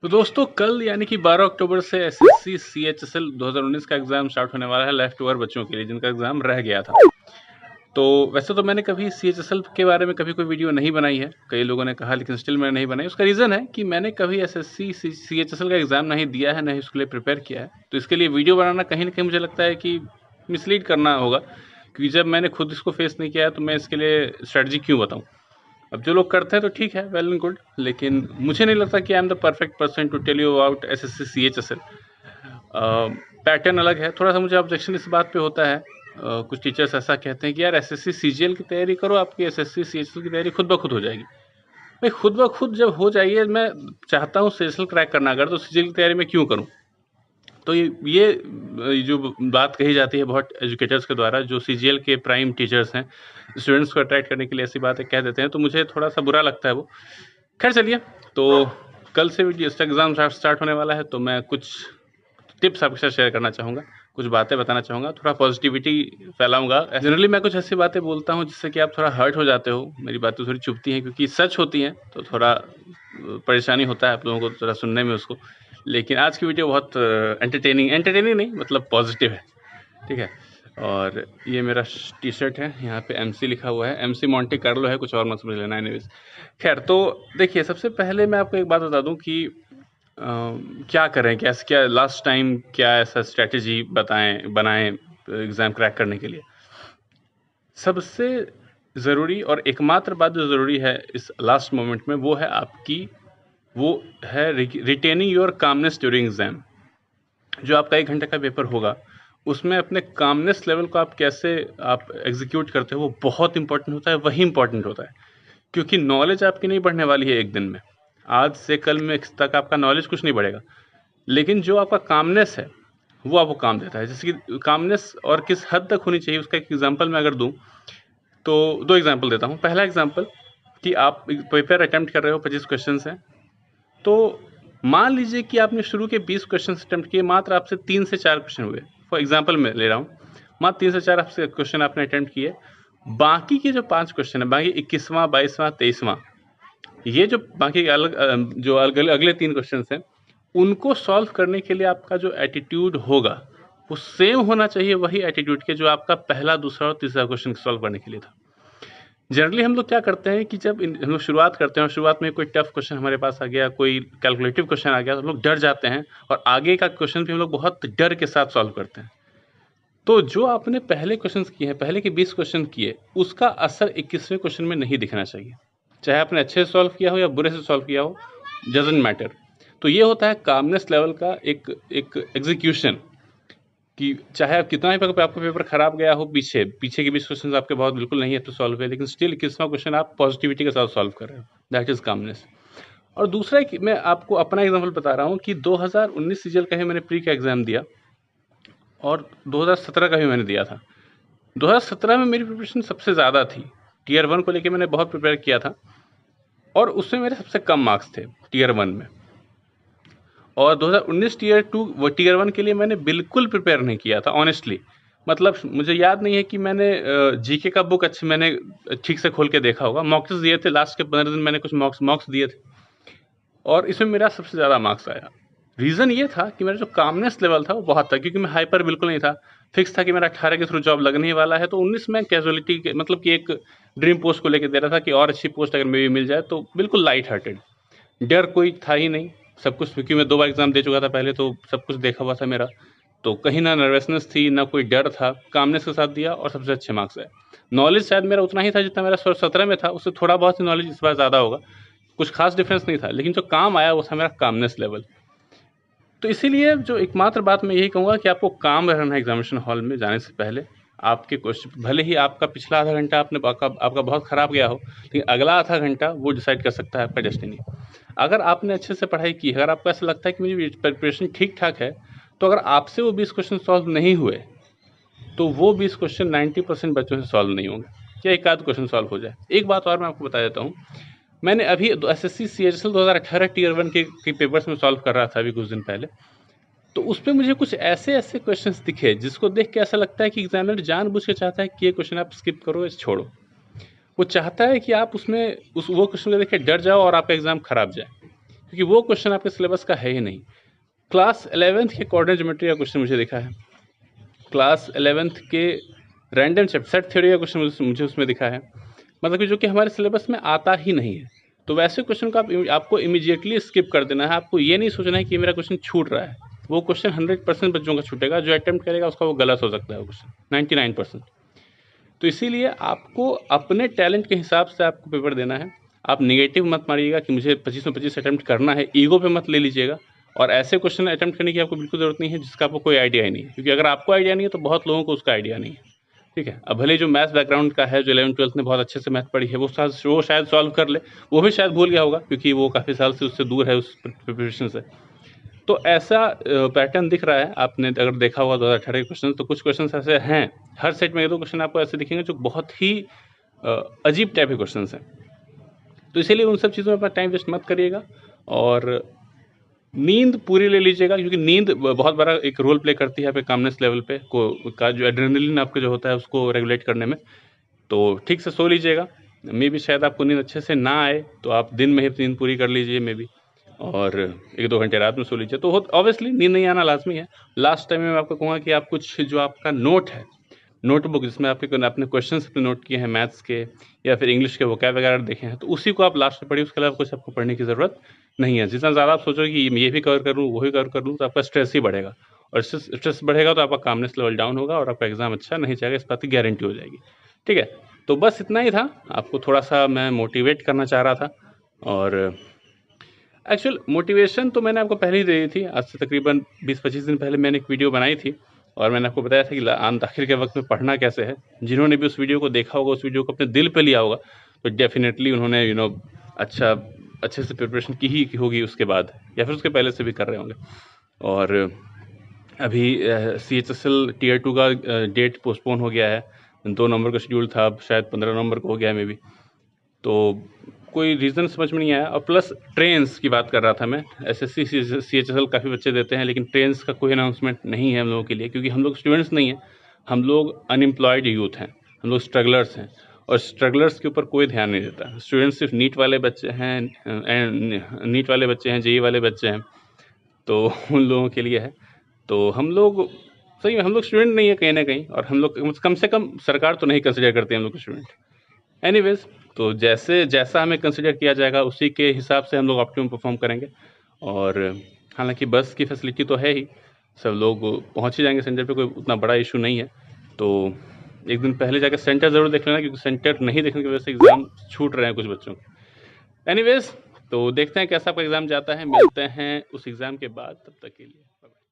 तो दोस्तों कल यानी कि 12 अक्टूबर से एसएससी सीएचएसएल 2019 का एग्ज़ाम स्टार्ट होने वाला है लेफ्ट ओवर बच्चों के लिए जिनका एग्ज़ाम रह गया था। तो वैसे तो मैंने कभी सीएचएसएल के बारे में कभी कोई वीडियो नहीं बनाई है, कई लोगों ने कहा, लेकिन स्टिल मैंने नहीं बनाई। उसका रीज़न है कि मैंने कभी एसएससी सीएचएसएल का एग्ज़ाम नहीं दिया है, नहीं उसके लिए प्रिपेयर किया है। तो इसके लिए वीडियो बनाना कहीं न कहीं मुझे लगता है कि मिसलीड करना होगा, क्योंकि जब मैंने खुद इसको फेस नहीं किया है तो मैं इसके लिए स्ट्रैटेजी क्यों बताऊँ? अब जो लोग करते हैं तो ठीक है, वेल एंड गुड, लेकिन मुझे नहीं लगता कि I am the perfect person to tell you about SSC CHSL. Pattern अलग है, थोड़ा सा मुझे ऑब्जेक्शन इस बात पे होता है। कुछ टीचर्स ऐसा कहते हैं कि यार एसएससी सीजीएल की तैयारी करो, आपकी एसएससी सीएचएसएल की तैयारी खुद ब खुद हो जाएगी। भाई खुद ब खुद जब हो जाएगी, मैं चाहता हूँ सीएचएसएल क्रैक करना, अगर तो सीजीएल की तैयारी मैं क्यों करूँ? तो ये जो बात कही जाती है बहुत एजुकेटर्स के द्वारा, जो सीजीएल के प्राइम टीचर्स हैं, स्टूडेंट्स को अट्रैक्ट करने के लिए ऐसी बातें कह देते हैं, तो मुझे थोड़ा सा बुरा लगता है वो। खैर चलिए, तो कल से एग्ज़ाम स्टार्ट होने वाला है, तो मैं कुछ टिप्स आपके साथ शेयर करना चाहूँगा, कुछ बातें बताना चाहूँगा, थोड़ा पॉजिटिविटी फैलाऊँगा। जनरली मैं कुछ ऐसी बातें बोलता हूँ जिससे कि आप थोड़ा हर्ट हो जाते हो, मेरी बातें थोड़ी चुभती हैं क्योंकि सच होती हैं, तो थोड़ा परेशानी होता है आप लोगों को थोड़ा सुनने में उसको। लेकिन आज की वीडियो बहुत एंटरटेनिंग नहीं, मतलब पॉजिटिव है, ठीक है। और ये मेरा टी-शर्ट है, यहाँ पे एमसी लिखा हुआ है, एमसी मोंटे कार्लो है, कुछ और मत समझ लेना। एनीवेज, खैर तो देखिए, सबसे पहले मैं आपको एक बात बता दूं कि क्या करें, क्या लास्ट टाइम क्या ऐसा स्ट्रेटेजी बनाएं एग्ज़ाम क्रैक करने के लिए। सबसे ज़रूरी और एकमात्र बात जो ज़रूरी है इस लास्ट मोमेंट में, वो है retaining your calmness during exam. जो आपका 1 घंटे का पेपर होगा, उसमें अपने कामनेस लेवल को आप कैसे एग्जीक्यूट करते हो, वो बहुत इंपॉर्टेंट होता है, वही इंपॉर्टेंट होता है। क्योंकि नॉलेज आपकी नहीं बढ़ने वाली है एक दिन में, आज से कल में तक आपका नॉलेज कुछ नहीं बढ़ेगा, लेकिन जो आपका कामनेस है वो आपको काम देता है। जैसे कि कामनेस और किस हद तक होनी चाहिए, उसका एक एग्जांपल मैं अगर दूं, तो 2 एग्जांपल देता हूं। पहला एग्जांपल कि आप पेपर अटेम्प्ट कर रहे हो, 25 क्वेश्चन हैं, तो मान लीजिए कि आपने शुरू के 20 क्वेश्चन अटेम्प्ट किए, मात्र आपसे 3 से 4 क्वेश्चन हुए। फॉर एग्जांपल मैं ले रहा हूँ, मात्र 3 से 4 आपसे क्वेश्चन आपने अटेम्प्ट किए। बाकी के जो 5 क्वेश्चन है, बाकी 21वां 22वां 23वां, ये जो बाकी अगले 3 क्वेश्चन हैं, उनको सॉल्व करने के लिए आपका जो एटीट्यूड होगा वो सेम होना चाहिए, वही एटीट्यूड के जो आपका पहला, दूसरा और तीसरा क्वेश्चन सॉल्व करने के लिए था। जनरली हम लोग क्या करते हैं कि जब हम लोग शुरुआत करते हैं और शुरुआत में कोई टफ क्वेश्चन हमारे पास आ गया, कोई कैलकुलेटिव क्वेश्चन आ गया, तो हम लोग डर जाते हैं और आगे का क्वेश्चन भी हम लोग बहुत डर के साथ सॉल्व करते हैं। तो जो आपने पहले क्वेश्चन किए हैं, पहले के 20 क्वेश्चन किए, उसका असर 21वें क्वेश्चन में नहीं दिखना चाहिए। चाहे आपने अच्छे से सॉल्व किया हो या बुरे से सॉल्व किया हो, डजंट मैटर। तो ये होता है कामनेस लेवल का एक एग्जीक्यूशन, कि चाहे आप कितना ही आपका पेपर खराब गया हो, पीछे के 20 क्वेश्चन आपके बहुत बिल्कुल नहीं है तो सॉल्व है, लेकिन स्टिल 21वां क्वेश्चन आप पॉजिटिविटी के साथ सॉल्व कर रहे हो, दैट इज कामनेस। और दूसरा कि मैं आपको अपना एग्जाम्पल बता रहा हूँ कि 2019 सीजीएल का ही मैंने प्री का एग्जाम दिया और 2017 का भी मैंने दिया था। 2017 में मेरी प्रिपरेशन सबसे ज़्यादा थी, टीयर 1 को लेके मैंने बहुत प्रिपेयर किया था और उसमें मेरे सबसे कम मार्क्स थे टीयर 1 में। और 2019 टीयर 2 वो टीयर 1 के लिए मैंने बिल्कुल प्रिपेयर नहीं किया था ऑनेस्टली। मतलब मुझे याद नहीं है कि मैंने जीके का बुक मैंने ठीक से खोल के देखा होगा। मॉक्स दिए थे, लास्ट के 15 दिन मैंने कुछ मॉक्स दिए थे और इसमें मेरा सबसे ज़्यादा मार्क्स आया। रीज़न ये था कि मेरा जो कामनेस लेवल था वो बहुत था, क्योंकि मैं हाइपर बिल्कुल नहीं था। फिक्स था कि मेरा 18 के थ्रू जॉब लगने ही वाला है, तो 19 में कैजुअलिटी के मतलब कि एक ड्रीम पोस्ट को लेकर दे रहा था कि और अच्छी पोस्ट अगर मेरी मिल जाए, तो बिल्कुल लाइट हार्टेड, डर कोई था ही नहीं। सब कुछ, क्योंकि मैं 2 बार एग्ज़ाम दे चुका था पहले, तो सब कुछ देखा हुआ था मेरा, तो कहीं ना नर्वसनेस थी ना कोई डर था। कामनेस के साथ दिया और सबसे अच्छे मार्क्स आए। नॉलेज शायद मेरा उतना ही था जितना मेरा 17 में था, उससे थोड़ा बहुत ही नॉलेज इस बार ज़्यादा होगा, कुछ खास डिफरेंस नहीं था, लेकिन जो काम आया वो था मेरा कामनेस लेवल। तो इसीलिए जो एकमात्र बात मैं यही कहूँगा कि आपको काम रहना है एग्जामिनेशन हॉल में जाने से पहले। आपके क्वेश्चन, भले ही आपका पिछला आधा घंटा आपका बहुत ख़राब गया हो, लेकिन अगला आधा घंटा वो डिसाइड कर सकता है आपका डेस्टिनी। अगर आपने अच्छे से पढ़ाई की है, अगर आपको ऐसा लगता है कि मेरी प्रिपरेशन ठीक ठाक है, तो अगर आपसे वो 20 क्वेश्चन सॉल्व नहीं हुए, तो वो 20 क्वेश्चन 90% बच्चों से सॉल्व नहीं होंगे, या एक आध क्वेश्चन सॉल्व हो जाए। एक बात और मैं आपको बता देता हूँ, मैंने अभी एसएससी सीएचएसएल 2018 टीयर 1 के पेपर्स में सॉल्व कर रहा था अभी कुछ दिन पहले, तो उसपे मुझे कुछ ऐसे क्वेश्चंस दिखे जिसको देख के ऐसा लगता है कि एग्जामिनर जानबूझ के चाहता है कि ये क्वेश्चन आप स्किप करो, इसे छोड़ो। वो चाहता है कि आप वो क्वेश्चन को देख के डर जाओ और आपका एग्जाम खराब जाए, क्योंकि वो क्वेश्चन आपके सिलेबस का है ही नहीं। क्लास 11th के कोऑर्डिनेट ज्योमेट्री का क्वेश्चन मुझे दिखा है, क्लास 11th के रैंडम सेट थ्योरी का क्वेश्चन मुझे उसमें दिखा है, मतलब कि जो कि हमारे सिलेबस में आता ही नहीं है। तो वैसे क्वेश्चन को आपको इमीडिएटली स्किप कर देना है। आपको ये नहीं सोचना है कि मेरा क्वेश्चन छूट रहा है। वो क्वेश्चन 100% बच्चों का छूटेगा, जो अटेम्प्ट करेगा उसका वो गलत हो सकता है वो क्वेश्चन 99%। तो इसीलिए आपको अपने टैलेंट के हिसाब से आपको पेपर देना है। आप नेगेटिव मत मारिएगा कि मुझे 25 में 25 अटैम्प्ट करना है, ईगो पे मत ले लीजिएगा। और ऐसे क्वेश्चन अटैम्प्ट करने की आपको बिल्कुल ज़रूरत नहीं है जिसका आपको कोई आइडिया ही नहीं है, क्योंकि अगर आपको आइडिया नहीं है तो बहुत लोगों को उसका आइडिया नहीं है। ठीक है, अब भले जो मैथ्स बैकग्राउंड का है, जो 11th-12th में बहुत अच्छे से मैथ पढ़ी है, वो शायद सॉल्व कर ले, वो भी शायद भूल गया होगा क्योंकि वो काफ़ी साल से उससे दूर है उस प्रिपरेशन से। तो ऐसा पैटर्न दिख रहा है। आपने अगर देखा होगा 2018 के क्वेश्चन, तो कुछ क्वेश्चन ऐसे हैं, हर सेट में 1-2 क्वेश्चन आपको ऐसे दिखेंगे जो बहुत ही अजीब टाइप के क्वेश्चन हैं। तो इसीलिए उन सब चीज़ों में अपना टाइम वेस्ट मत करिएगा और नींद पूरी ले लीजिएगा, क्योंकि नींद बहुत बड़ा एक रोल प्ले करती है आपके कामनेस लेवल पे का जो एड्रेनलिन आपका जो होता है उसको रेगुलेट करने में। तो ठीक से सो लीजिएगा। मे बी शायद आपको नींद अच्छे से ना आए तो आप दिन में ही नींद पूरी कर लीजिए मे बी, और 1-2 घंटे रात में सो लीजिए। तो ऑब्वियसली नींद नहीं आना लाजमी है। लास्ट टाइम में मैं आपको कहूँगा कि आप कुछ जो आपका नोट है, नोटबुक जिसमें आपने क्वेश्चंस अपने नोट किए हैं मैथ्स के या फिर इंग्लिश के वोकैब वगैरह देखे हैं, तो उसी को आप लास्ट में पढ़िए। उसके अलावा कुछ आपको पढ़ने की ज़रूरत नहीं है। जितना ज़्यादा आप सोचोगे कि ये भी कवर कर लूँ, वो भी कवर कर लूँ, तो आपका स्ट्रेस ही बढ़ेगा, और स्ट्रेस बढ़ेगा तो आपका कामनेस लेवल डाउन होगा और आपका एग्ज़ाम अच्छा नहीं जाएगा, इस बात की गारंटी हो जाएगी। ठीक है, तो बस इतना ही था। आपको थोड़ा-सा मैं मोटिवेट करना चाह रहा था, और एक्चुअल मोटिवेशन तो मैंने आपको पहले ही दे दी थी। आज से तकरीबन 20-25 दिन पहले मैंने एक वीडियो बनाई थी और मैंने आपको बताया था कि आम दाखिल के वक्त में पढ़ना कैसे है। जिन्होंने भी उस वीडियो को देखा होगा, उस वीडियो को अपने दिल पे लिया होगा, तो डेफिनेटली उन्होंने अच्छे से प्रिपरेशन की होगी उसके बाद, या फिर उसके पहले से भी कर रहे होंगे। और अभी CHSL Tier 2 का डेट पोस्टपोन हो गया है। 2 नवंबर का शेड्यूल था, अब शायद 15 नवंबर को हो गया है मे बी। तो कोई रीज़न समझ में नहीं आया। और प्लस ट्रेन्स की बात कर रहा था मैं। SSC CHSL काफ़ी बच्चे देते हैं, लेकिन ट्रेन्स का कोई अनाउंसमेंट नहीं है हम लोगों के लिए, क्योंकि हम लोग स्टूडेंट्स नहीं हैं, हम लोग अनएम्प्लॉयड यूथ हैं, हम लोग स्ट्रगलर्स हैं, और स्ट्रगलर्स के ऊपर कोई ध्यान नहीं देता। स्टूडेंट्स सिर्फ नीट वाले बच्चे हैं, नीट वाले बच्चे हैं, JEE वाले बच्चे हैं, तो उन लोगों के लिए है। तो हम लोग सही में हम लोग स्टूडेंट नहीं है कहीं ना कहीं, और हम लोग कम से कम सरकार तो नहीं कंसिडर करती हम लोग को स्टूडेंट। एनीवेज, तो जैसा हमें कंसिडर किया जाएगा उसी के हिसाब से हम लोग ऑप्टिमम परफॉर्म करेंगे। और हालांकि बस की फैसिलिटी तो है ही, सब लोग पहुंच ही जाएंगे सेंटर पे, कोई उतना बड़ा इशू नहीं है। तो एक दिन पहले जाकर सेंटर ज़रूर देख लेना, क्योंकि सेंटर नहीं देखने की वजह से एग्ज़ाम छूट रहे हैं कुछ बच्चों के। एनीवेज, तो देखते हैं कैसा आपका एग्ज़ाम जाता है। मिलते हैं उस एग्ज़ाम के बाद, तब तक के लिए बाय बाय।